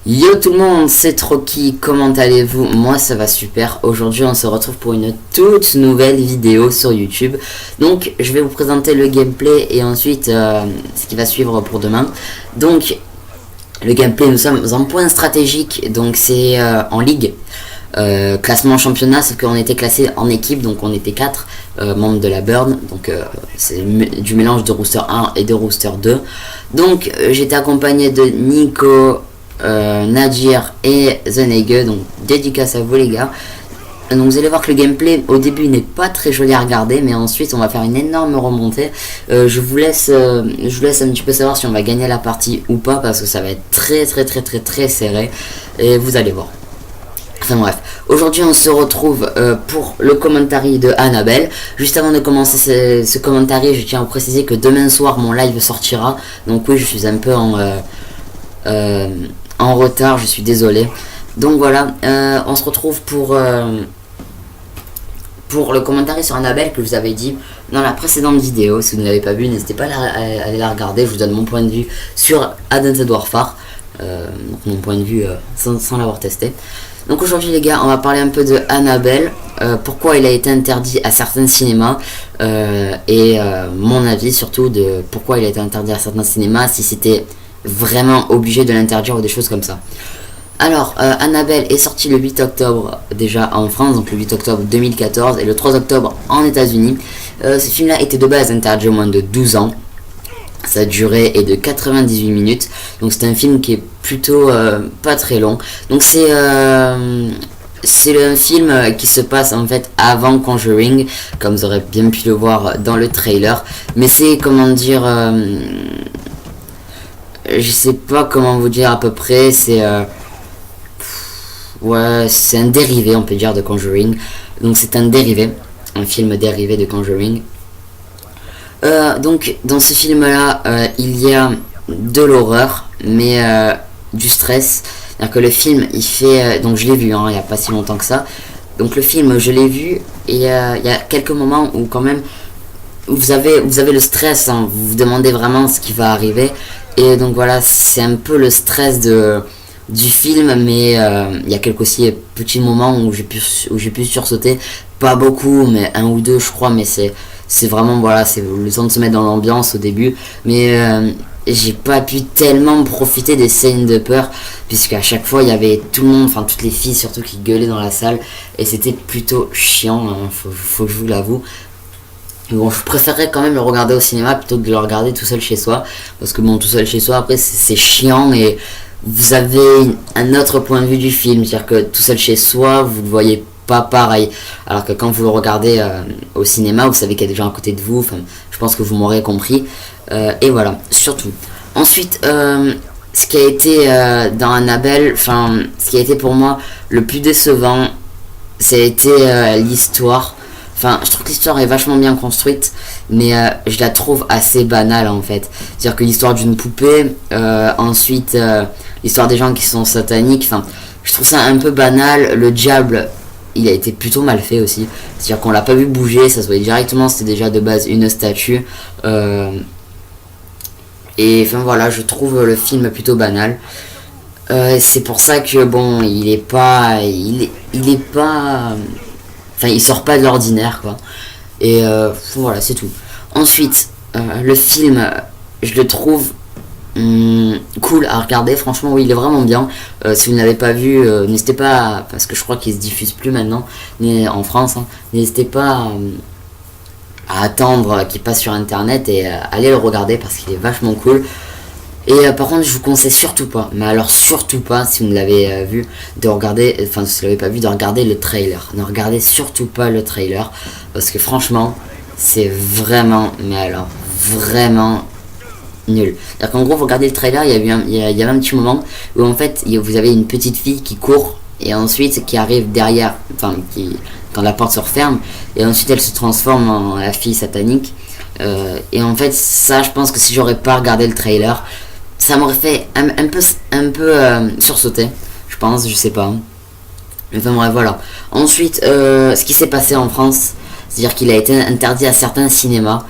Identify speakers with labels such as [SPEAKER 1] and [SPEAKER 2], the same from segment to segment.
[SPEAKER 1] Yo tout le monde, c'est Troki, comment allez-vous? Moi ça va super. Aujourd'hui on se retrouve pour une toute nouvelle vidéo sur YouTube. Donc je vais vous présenter le gameplay et ensuite ce qui va suivre pour demain. Donc le gameplay, nous sommes en point stratégique, donc c'est en ligue. Classement championnat, sauf qu'on était classé en équipe, donc on était 4 membres de la Burn, donc c'est du mélange de Rooster 1 et de Rooster 2. Donc j'étais accompagné de Nico, Nadir et The Nege, donc dédicace à vous les gars. Donc vous allez voir que le gameplay au début n'est pas très joli à regarder, mais ensuite on va faire une énorme remontée. Je vous laisse un petit peu savoir si on va gagner la partie ou pas, parce que ça va être très serré et vous allez voir. Enfin bref, aujourd'hui on se retrouve pour le commentary de Annabelle. Juste avant de commencer ce commentary, je tiens à préciser que demain soir mon live sortira. Donc oui, je suis un peu en retard, je suis désolé. Donc voilà, on se retrouve pour le commentary sur Annabelle que je vous avais dit dans la précédente vidéo. Si vous ne l'avez pas vu, n'hésitez pas à aller la regarder. Je vous donne mon point de vue sur Advanced Warfare, donc mon point de vue sans l'avoir testé. Donc aujourd'hui les gars, on va parler un peu de Annabelle, pourquoi il a été interdit à certains cinémas, et mon avis surtout de pourquoi il a été interdit à certains cinémas, si c'était vraiment obligé de l'interdire ou des choses comme ça. Alors, Annabelle est sorti le 8 octobre déjà en France, donc le 8 octobre 2014, et le 3 octobre en États-Unis. Ce film-là était de base interdit aux moins de 12 ans. Sa durée est de 98 minutes, donc c'est un film qui est plutôt pas très long. Donc c'est un film qui se passe en fait avant Conjuring, comme vous aurez bien pu le voir dans le trailer. Mais c'est, comment dire, je sais pas comment vous dire à peu près, c'est ouais, c'est un dérivé, on peut dire, de Conjuring. Donc c'est un dérivé, un film dérivé de Conjuring. Donc dans ce film là il y a de l'horreur, mais du stress. C'est-à-dire que le film il fait, donc je l'ai vu il n'y a pas si longtemps que ça, donc le film je l'ai vu, et il y a quelques moments où quand même vous avez le stress, hein, vous vous demandez vraiment ce qui va arriver. Et donc voilà, c'est un peu le stress du film, mais il y a quelques aussi petits moments où j'ai pu sursauter, pas beaucoup, mais un ou deux je crois, mais c'est vraiment, voilà, c'est le temps de se mettre dans l'ambiance au début. Mais j'ai pas pu tellement profiter des scènes de peur, puisqu'à chaque fois il y avait tout le monde, enfin toutes les filles surtout, qui gueulaient dans la salle, et c'était plutôt chiant, hein, faut que je vous l'avoue. Bon, je préférerais quand même le regarder au cinéma plutôt que de le regarder tout seul chez soi, parce que bon, tout seul chez soi après c'est chiant, et vous avez un autre point de vue du film, c'est-à-dire que tout seul chez soi vous le voyez pas pareil, alors que quand vous le regardez au cinéma, vous savez qu'il y a des gens à côté de vous. Enfin, je pense que vous m'aurez compris, et voilà, surtout. Ensuite, ce qui a été dans Annabelle, enfin ce qui a été pour moi le plus décevant, ça a été l'histoire. Enfin, je trouve que l'histoire est vachement bien construite, mais je la trouve assez banale en fait. C'est-à-dire que l'histoire d'une poupée, ensuite l'histoire des gens qui sont sataniques, enfin, je trouve ça un peu banal. Le diable, il a été plutôt mal fait aussi. C'est-à-dire qu'on l'a pas vu bouger, ça se voyait directement, c'était déjà de base une statue. Et enfin voilà, je trouve le film plutôt banal. C'est pour ça que bon, il est pas... Enfin, il sort pas de l'ordinaire, quoi. Et voilà, c'est tout. Ensuite, le film, je le trouve cool à regarder. Franchement, oui, il est vraiment bien. Si vous ne l'avez pas vu, n'hésitez pas, parce que je crois qu'il se diffuse plus maintenant, mais en France, hein, n'hésitez pas à attendre qu'il passe sur internet et aller le regarder, parce qu'il est vachement cool. Et par contre, je vous conseille surtout pas, mais alors surtout pas, si vous ne l'avez vu, de regarder, enfin si vous ne l'avez pas vu, de regarder le trailer. Ne regardez surtout pas le trailer, parce que franchement, c'est vraiment, mais alors vraiment nul. C'est-à-dire qu'en gros, vous regardez le trailer, il y avait un petit moment où en fait, vous avez une petite fille qui court, et ensuite qui arrive derrière, enfin quand la porte se referme, et ensuite elle se transforme en la fille satanique. Et en fait, ça, je pense que si j'aurais pas regardé le trailer, ça m'aurait fait un peu sursauter, je pense, je sais pas. Enfin bref, voilà. Ensuite, ce qui s'est passé en France, c'est-à-dire qu'il a été interdit à certains cinémas.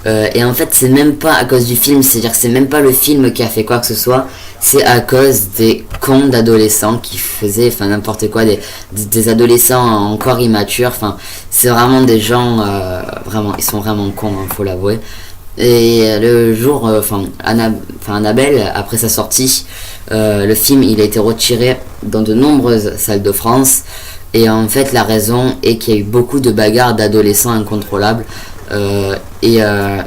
[SPEAKER 1] Et en fait, c'est même pas à cause du film, c'est-à-dire que c'est même pas le film qui a fait quoi que ce soit, c'est à cause des cons d'adolescents qui faisaient, enfin n'importe quoi, des adolescents encore immatures, enfin c'est vraiment des gens, vraiment, ils sont vraiment cons, hein, faut l'avouer. Et le jour, Annabelle, après sa sortie, le film il a été retiré dans de nombreuses salles de France. Et en fait, la raison est qu'il y a eu beaucoup de bagarres d'adolescents incontrôlables et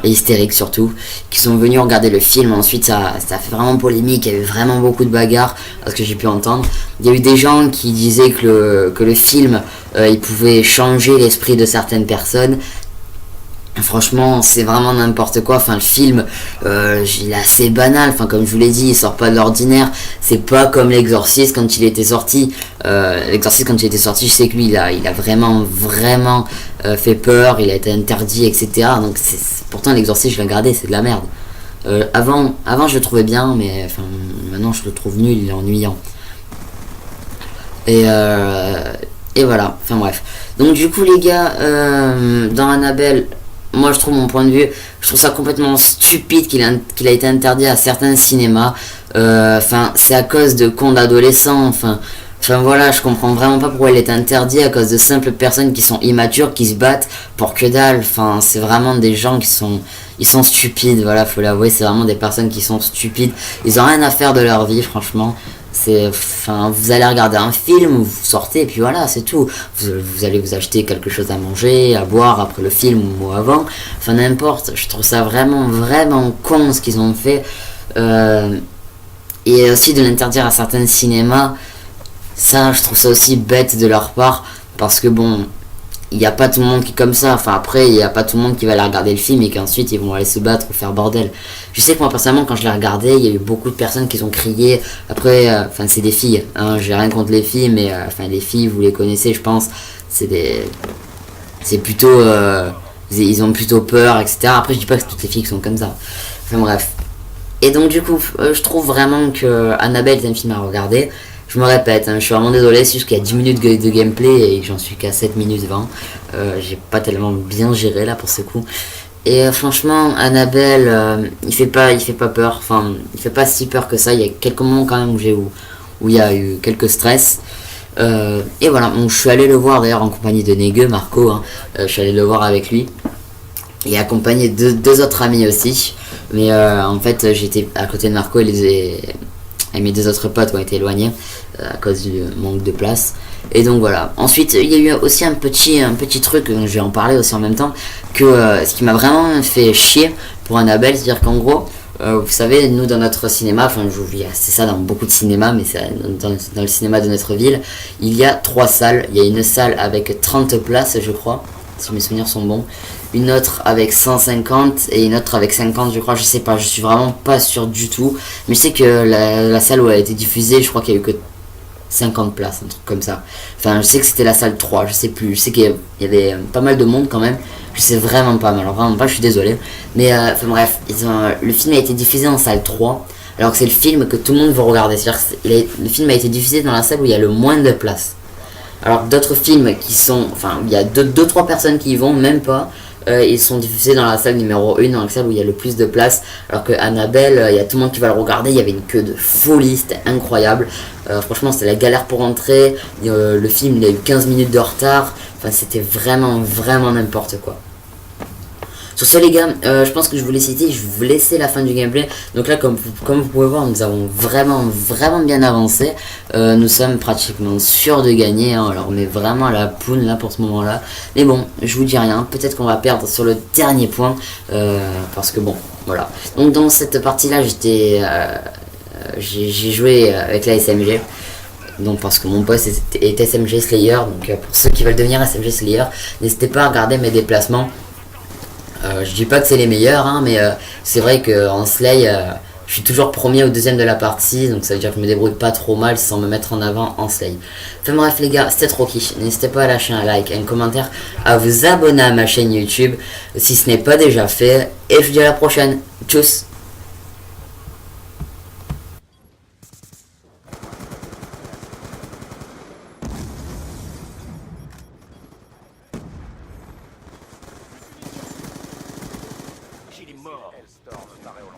[SPEAKER 1] hystériques surtout, qui sont venus regarder le film. Ensuite, ça a fait vraiment polémique. Il y a eu vraiment beaucoup de bagarres, à ce que j'ai pu entendre. Il y a eu des gens qui disaient que le film il pouvait changer l'esprit de certaines personnes. Franchement, c'est vraiment n'importe quoi. Enfin, le film, il est assez banal. Enfin, comme je vous l'ai dit, il sort pas de l'ordinaire. C'est pas comme l'Exorciste quand il était sorti. L'Exorciste quand il était sorti, je sais que lui, il a vraiment, vraiment fait peur. Il a été interdit, etc. Donc, pourtant, l'Exorciste, je l'ai regardé, c'est de la merde. Avant, je le trouvais bien, mais enfin, maintenant, je le trouve nul, il est ennuyant. Et, et voilà. Enfin, bref. Donc, du coup, les gars, dans Annabelle, moi je trouve mon point de vue, je trouve ça complètement stupide qu'il a été interdit à certains cinémas. Enfin, c'est à cause de cons d'adolescents. Enfin voilà, je comprends vraiment pas pourquoi il est interdit à cause de simples personnes qui sont immatures, qui se battent pour que dalle. Enfin, c'est vraiment des gens ils sont stupides. Voilà, faut l'avouer, c'est vraiment des personnes qui sont stupides. Ils ont rien à faire de leur vie, franchement. Vous allez regarder un film, vous sortez et puis voilà, c'est tout. Vous allez vous acheter quelque chose à manger, à boire après le film ou avant. Enfin, n'importe. Je trouve ça vraiment, vraiment con ce qu'ils ont fait. Et aussi de l'interdire à certains cinémas. Ça, je trouve ça aussi bête de leur part. Parce que bon, il n'y a pas tout le monde qui est comme ça. Enfin, après, il n'y a pas tout le monde qui va aller regarder le film et qu'ensuite ils vont aller se battre ou faire bordel. Je sais que moi, personnellement, quand je l'ai regardé, il y a eu beaucoup de personnes qui ont crié. Après, c'est des filles. Hein, j'ai rien contre les filles, mais les filles, vous les connaissez, je pense. C'est plutôt. Ils ont plutôt peur, etc. Après, je dis pas que toutes les filles sont comme ça. Enfin, bref. Et donc, du coup, je trouve vraiment que Annabelle est un film à regarder. Je me répète, hein, je suis vraiment désolé, c'est juste qu'il y a 10 minutes de gameplay et j'en suis qu'à 7 minutes 20. J'ai pas tellement bien géré là pour ce coup. Et franchement, Annabelle, il fait pas peur. Enfin, il fait pas si peur que ça. Il y a quelques moments quand même où il y a eu quelques stress. Et voilà, donc, je suis allé le voir d'ailleurs en compagnie de Negue, Marco. Hein. Je suis allé le voir avec lui. Et accompagné de deux autres amis aussi. Mais en fait, j'étais à côté de Marco et mes deux autres potes ont été éloignés à cause du manque de place. Et donc voilà. Ensuite, il y a eu aussi un petit truc, je vais en parler aussi en même temps, que ce qui m'a vraiment fait chier pour Annabelle, c'est-à-dire qu'en gros, vous savez, nous dans notre cinéma, c'est ça dans beaucoup de cinémas, mais c'est dans le cinéma de notre ville, il y a 3 salles. Il y a une salle avec 30 places, je crois, si mes souvenirs sont bons. Une autre avec 150 et une autre avec 50, je crois, je sais pas, je suis vraiment pas sûr du tout. Mais je sais que la salle où elle a été diffusée, je crois qu'il y a eu que 50 places, un truc comme ça. Enfin, je sais que c'était la salle 3, je sais plus. Je sais qu'il y avait pas mal de monde quand même. Je sais vraiment pas, mais alors vraiment pas, je suis désolé. Mais bref, le film a été diffusé en salle 3, alors que c'est le film que tout le monde veut regarder. C'est-à-dire que le film a été diffusé dans la salle où il y a le moins de place. Alors d'autres films qui sont... Enfin, il y a 2-3 personnes qui y vont, même pas. Ils sont diffusés dans la salle numéro 1, dans la salle où il y a le plus de place. Alors que Annabelle, il y a tout le monde qui va le regarder. Il y avait une queue de folie, c'était incroyable. Franchement, c'était la galère pour entrer. Le film, il a eu 15 minutes de retard. Enfin, c'était vraiment, vraiment n'importe quoi. Sur ce les gars, je pense que je vous l'ai cité, je vais vous laisser la fin du gameplay. Donc là comme vous pouvez voir, nous avons vraiment bien avancé. Nous sommes pratiquement sûrs de gagner, hein. Alors on est vraiment à la poune là pour ce moment là. Mais bon, je vous dis rien, peut-être qu'on va perdre sur le dernier point. Parce que bon, voilà. Donc dans cette partie là j'ai joué avec la SMG. Donc parce que mon poste est SMG Slayer. Donc pour ceux qui veulent devenir SMG Slayer, n'hésitez pas à regarder mes déplacements. Je dis pas que c'est les meilleurs, hein, mais c'est vrai qu'en Slay, je suis toujours premier ou deuxième de la partie, donc ça veut dire que je me débrouille pas trop mal sans me mettre en avant en Slay. Enfin bref les gars, c'était trop kiff. N'hésitez pas à lâcher un like, un commentaire, à vous abonner à ma chaîne YouTube si ce n'est pas déjà fait. Et je vous dis à la prochaine. Tchuss.
[SPEAKER 2] mort.
[SPEAKER 3] Hellstorm paraît au